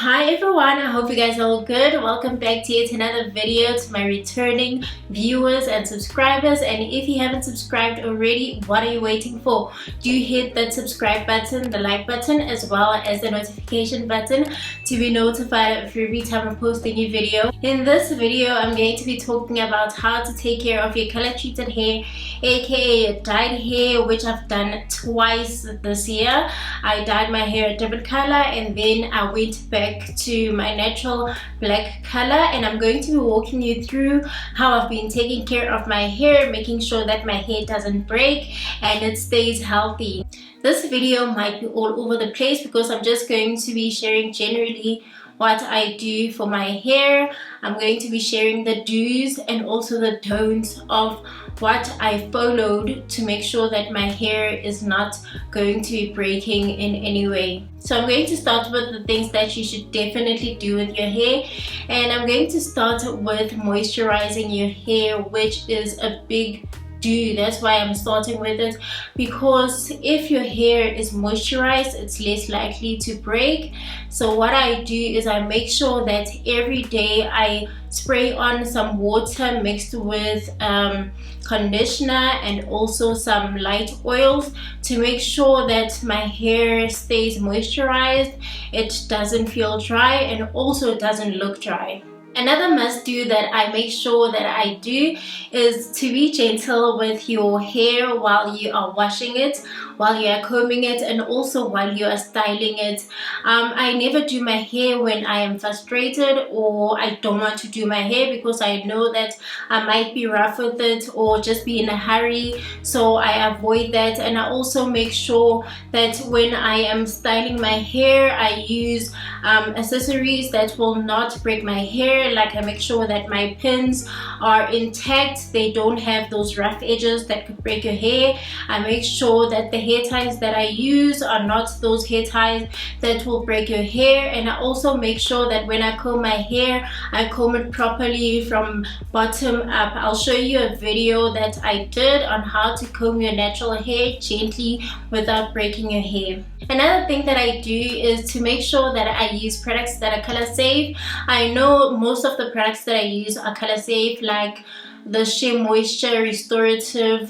Hi everyone, I hope you guys are all good. Welcome back to yet another video to my returning viewers and subscribers. And if you haven't subscribed already, what are you waiting for? Do hit that subscribe button, the like button, as well as the notification button to be notified of every time I post a new video. In this video, I'm going to be talking about how to take care of your color treated hair, aka dyed hair, which I've done twice this year. I dyed my hair a different color and then I went back to my natural black color, and I'm going to be walking you through how I've been taking care of my hair, making sure that my hair doesn't break and it stays healthy. This video might be all over the place because I'm just going to be sharing generally what I do for my hair. I'm going to be sharing the do's and also the don'ts of what I followed to make sure that my hair is not going to be breaking in any way. So I'm going to start with the things that you should definitely do with your hair, and I'm going to start with moisturizing your hair, which is a big do. That's why I'm starting with it, because if your hair is moisturized, it's less likely to break. So what I do is I make sure that every day I spray on some water mixed with conditioner and also some light oils to make sure that my hair stays moisturized, it doesn't feel dry, and also it doesn't look dry. Another must do that I make sure that I do is to be gentle with your hair while you are washing it, while you are combing it, and also while you are styling it. I never do my hair when I am frustrated or I don't want to do my hair, because I know that I might be rough with it or just be in a hurry, so I avoid that. And I also make sure that when I am styling my hair, I use accessories that will not break my hair. Like, I make sure that my pins are intact, they don't have those rough edges that could break your hair. I make sure that the hair ties that I use are not those hair ties that will break your hair. And I also make sure that when I comb my hair, I comb it properly from bottom up. I'll show you a video that I did on how to comb your natural hair gently without breaking your hair. Another thing that I do is to make sure that I use products that are color safe. I know most of the products that I use are color safe, like the Shea Moisture restorative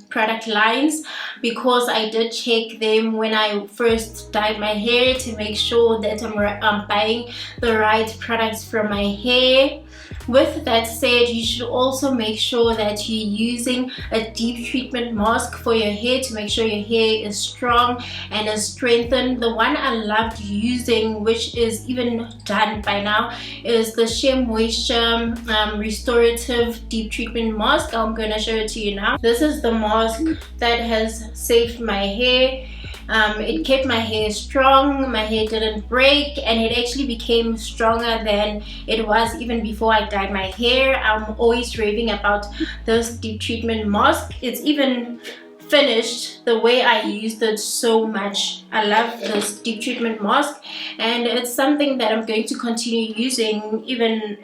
product lines, because I did check them when I first dyed my hair to make sure that I'm buying the right products for my hair. With that said, you should also make sure that you're using a deep treatment mask for your hair to make sure your hair is strong and is strengthened. The one I loved using, which is even done by now, is the Shea Moisture restorative deep treatment mask. I'm going to show it to you now. This is the mask that has saved my hair. It kept my hair strong, my hair didn't break, and it actually became stronger than it was even before I dyed my hair. I'm always raving about this deep treatment mask. It's even finished the way I used it so much. I love this deep treatment mask, and it's something that I'm going to continue using even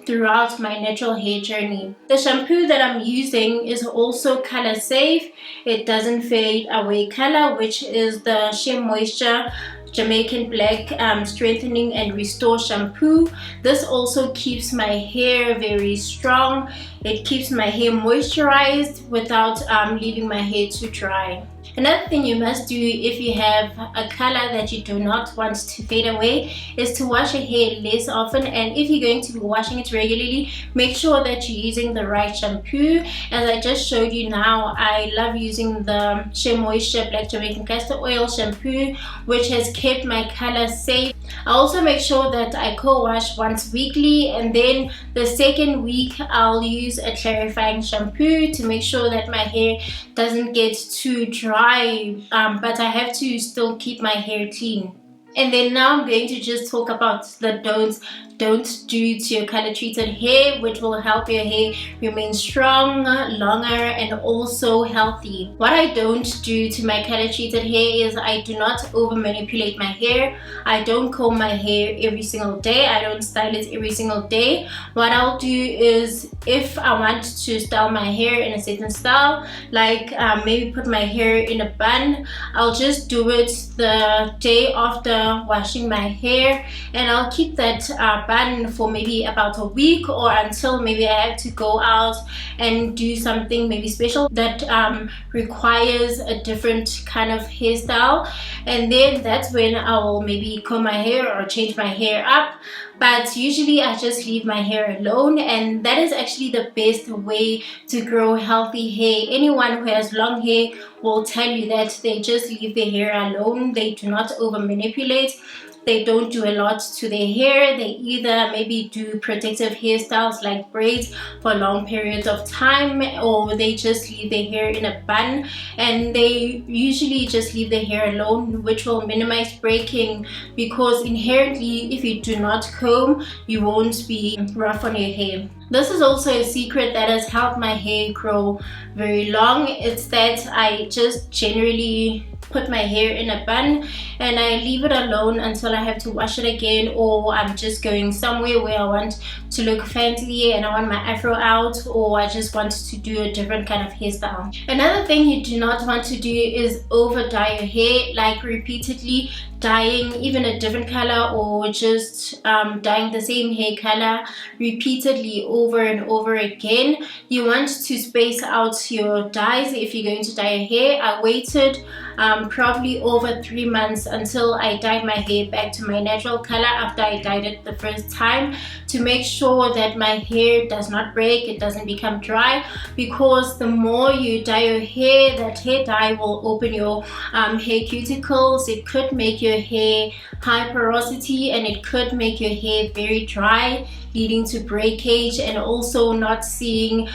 throughout my natural hair journey. The shampoo that I'm using is also color safe. It doesn't fade away color, which is the Shea Moisture Jamaican Black strengthening and restore shampoo. This also keeps my hair very strong. It keeps my hair moisturized without leaving my hair too dry. Another thing you must do if you have a color that you do not want to fade away is to wash your hair less often. And if you're going to be washing it regularly, make sure that you're using the right shampoo. As I just showed you now, I love using the Shea Moisture Black Jamaican Castor Oil shampoo, which has kept my color safe. I also make sure that I co-wash once weekly, and then the second week I'll use a clarifying shampoo to make sure that my hair doesn't get too dry, but I have to still keep my hair clean. And then now I'm going to just talk about the don't do to your color treated hair, which will help your hair remain strong, longer, and also healthy. What I don't do to my color treated hair is I do not over manipulate my hair. I don't comb my hair every single day. I don't style it every single day. What I'll do is, if I want to style my hair in a certain style, like maybe put my hair in a bun, I'll just do it the day after after washing my hair, and I'll keep that bun for maybe about a week, or until maybe I have to go out and do something maybe special that requires a different kind of hairstyle, and then that's when I will maybe comb my hair or change my hair up. But usually I just leave my hair alone, and that is actually the best way to grow healthy hair. Anyone who has long hair will tell you that they just leave their hair alone. They do not over manipulate. They don't do a lot to their hair. They either maybe do protective hairstyles like braids for long periods of time, or they just leave their hair in a bun, and they usually just leave their hair alone, which will minimize breaking, because inherently if you do not comb, you won't be rough on your hair. This is also a secret that has helped my hair grow very long. It's that I just generally put my hair in a bun and I leave it alone until I have to wash it again, or I'm just going somewhere where I want to look fancy and I want my afro out, or I just want to do a different kind of hairstyle. Another thing you do not want to do is over dye your hair, like repeatedly dyeing even a different color, or just dyeing the same hair color repeatedly over and over again. You want to space out your dyes if you're going to dye your hair. I waited probably over 3 months until I dyed my hair back to my natural color after I dyed it the first time, to make sure that my hair does not break, it doesn't become dry, because the more you dye your hair, that hair dye will open your hair cuticles. It could make your hair high porosity, and it could make your hair very dry, leading to breakage, and also not seeing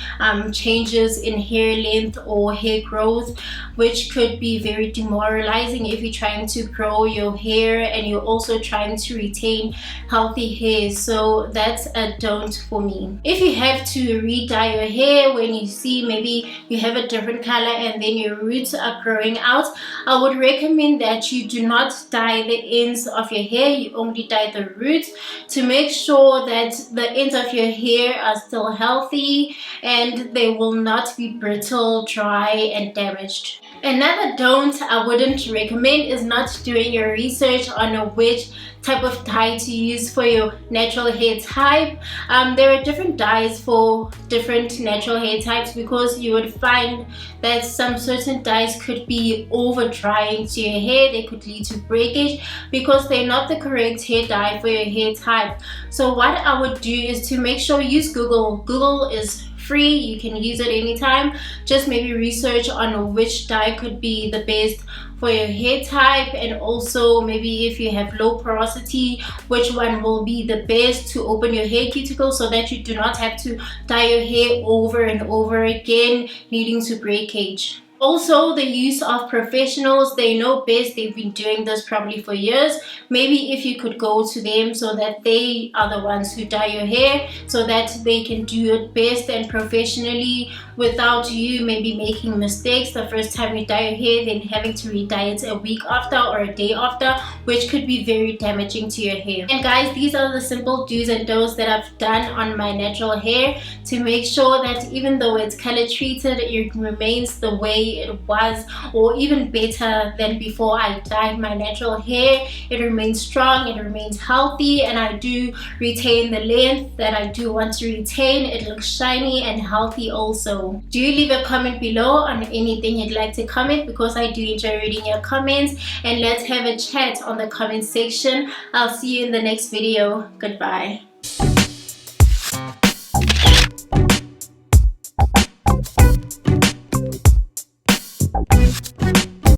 changes in hair length or hair growth, which could be very demoralizing if you're trying to grow your hair and you're also trying to retain healthy hair. So that's a don't for me. If you have to re-dye your hair when you see maybe you have a different color and then your roots are growing out, I would recommend that you do not dye the ends of your hair, you only dye the roots, to make sure that the ends of your hair are still healthy and they will not be brittle, dry, and damaged. Another don't I wouldn't recommend is not doing your research on which type of dye to use for your natural hair type. There are different dyes for different natural hair types, because you would find that some certain dyes could be over drying to your hair. They could lead to breakage because they're not the correct hair dye for your hair type. So what I would do is to make sure you use Google. Google is free, you can use it anytime. Just maybe research on which dye could be the best for your hair type, and also maybe if you have low porosity, which one will be the best to open your hair cuticle, so that you do not have to dye your hair over and over again, leading to breakage. Also, the use of professionals, they know best. They've been doing this probably for years. Maybe if you could go to them, so that they are the ones who dye your hair, so that they can do it best and professionally without you maybe making mistakes the first time you dye your hair, then having to re-dye it a week after or a day after, which could be very damaging to your hair. And guys, these are the simple do's and don'ts that I've done on my natural hair to make sure that even though it's color treated, it remains the way it was, or even better than before I dyed my natural hair. It remains strong, it remains healthy, and I do retain the length that I do want to retain. It looks shiny and healthy also. Do leave a comment below on anything you'd like to comment, because I do enjoy reading your comments, and let's have a chat on the comment section. I'll see you in the next video. Goodbye.